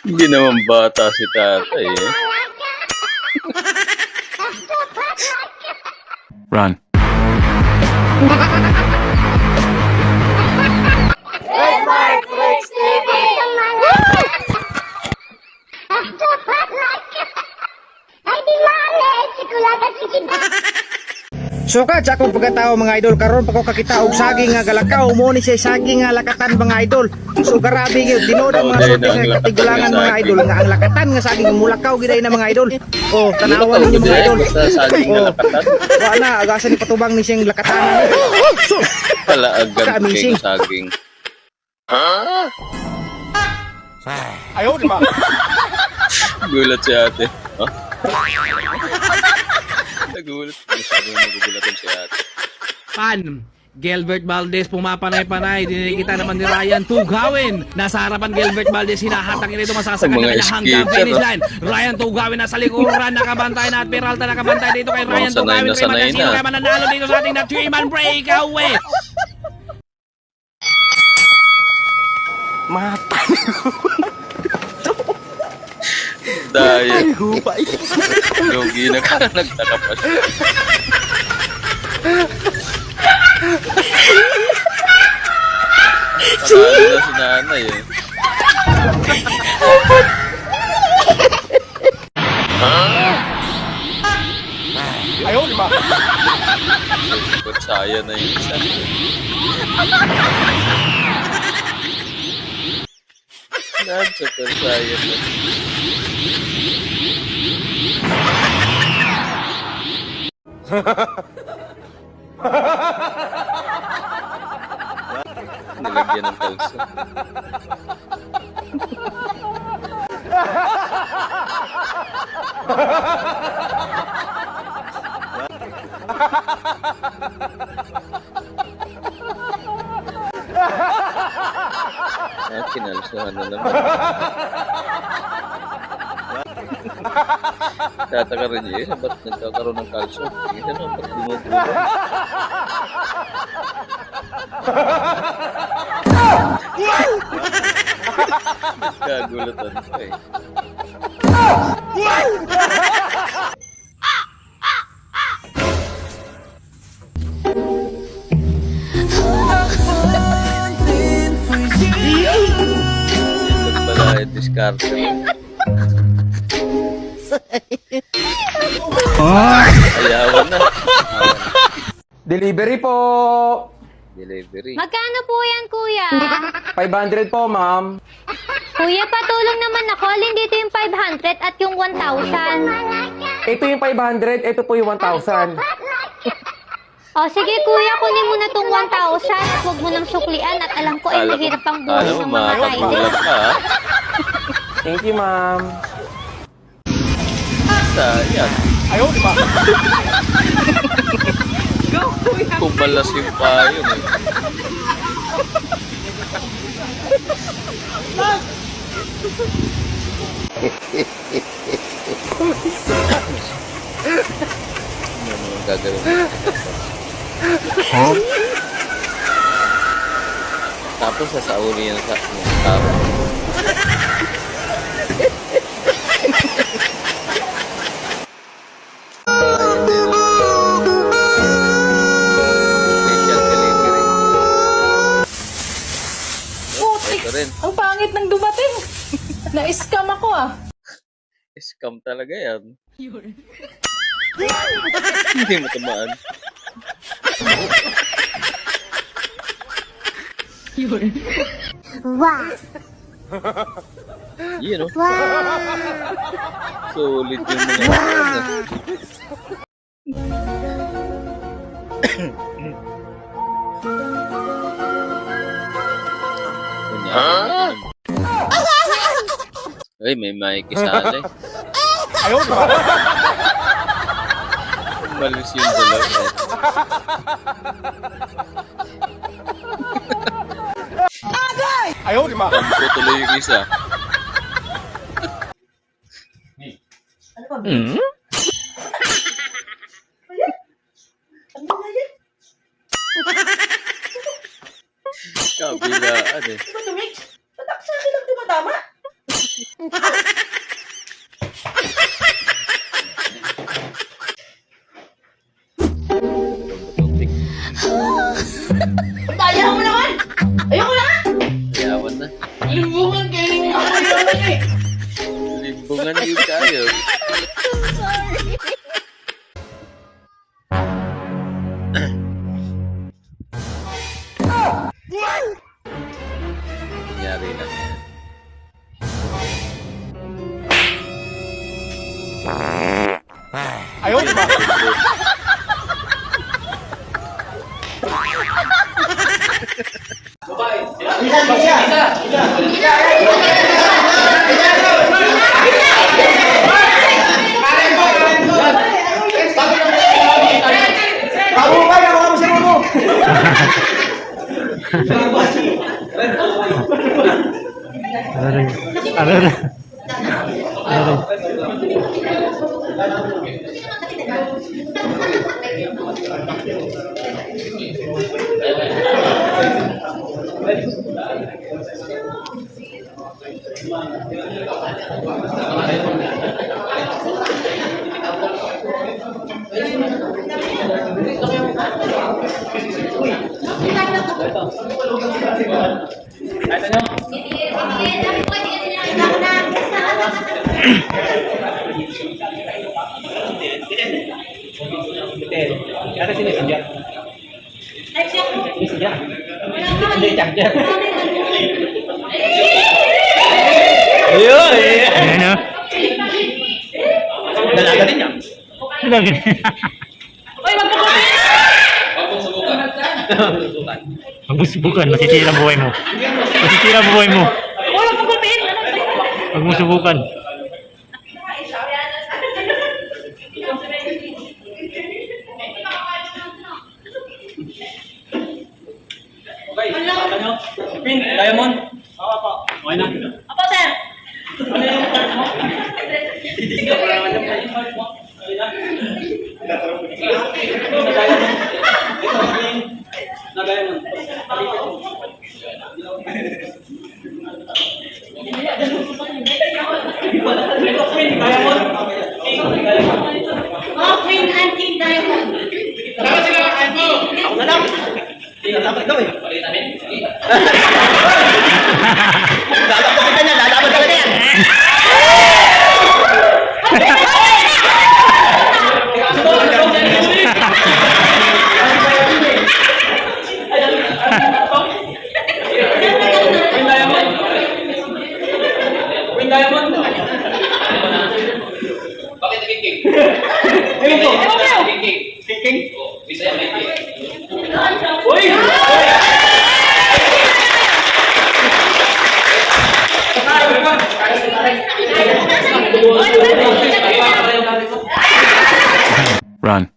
Hindi naman bata si tatay eh. Run. Sukat sa akong pagkatao mga idol, karon pa ko kakita og saging nga galakaw mo ni siya saging nga lakatan mga idol. So grabe gyud tinuod ang mga Dahil sulti ang nga lakatan katigulangan ng mga saging. idol nga ang lakatan nga saging mulakaw giday na mga idol. Oh, tanawan ninyo mga idol. Basta saging na Oh. lakatan. Wala agasan ni patubang ni siyang lakatan. Pala agad Ka-amazing. kay saging. Ayaw, di ba? Gulat si ate. Huh? Nagulat. Masyado na magugulatan si ate. Pan, Gilbert Valdez pumapanay-panay, dinikita naman ni Ryan Tugawin. Nasa harapan Gilbert Valdez, hinahatang ito masasagad Ang na mga kanya hanggang skater, finish no? line. Ryan Tugawin nasa likuran, nakabantay na at Peralta nakabantay dito kay Ryan sanay Tugawin. na sanay Sino na. kaya mananalo dito sa ating na 3-man breakaway? Dahil. Lugi na ka. Nagtaka pa siya. Nakala na si nanay eh. Ayaw, di ba? Sikot saya na yung isa. Super saya na. Nilagyan ng kalso. Kinalsuhan na naman. Tataka rin yun, ba't nagkakaroon ng kalso? Hindi naman, ba't bumubulo? Nagkagulatan ko eh. Ito pala ay diskarte. Ayawan na. Delivery po. Delivery. Magkano po yan, kuya? 500 po, ma'am. Kuya, patulong naman ako. Alin dito yung 500 at yung 1,000. Ito yung 500, ito po yung 1,000. O, sige kuya, kunin mo na tong 1,000 at huwag mo nang suklian at alam ko ay mahirap ang buhay ng mga rider. makapagbulat ka ha. Thank you, ma'am. Sayang. Ayaw, di ba? Kumalas yung payo eh. Ano naman gagawin mo? Tapos sasauli yan sa tao. Special delivery. Ito rin. Ang pangit ng dumating. Na-scam ako ah. Scam talaga yan. Hindi mo tamaan. Wow! Yun o. Solid yung mga Ay, may makikisali. Ayaw, di ba? Malis yung dalawa eh. Ayaw, di ba? Tampo tuloy yung isa. Kabilaan eh. Madumi. Ba't ako sa akin lang tumatama? Tubig. Daya mo naman! Ayoko na nga! Yawan na. Limbungan kayo ng yaman eh! Limbungan yun tayo. Nangyari lang yan. Ayaw, di ba? Magsubukan, masisira ang buhay mo. Masisira ang buhay mo. Huwag mo subukan. Run.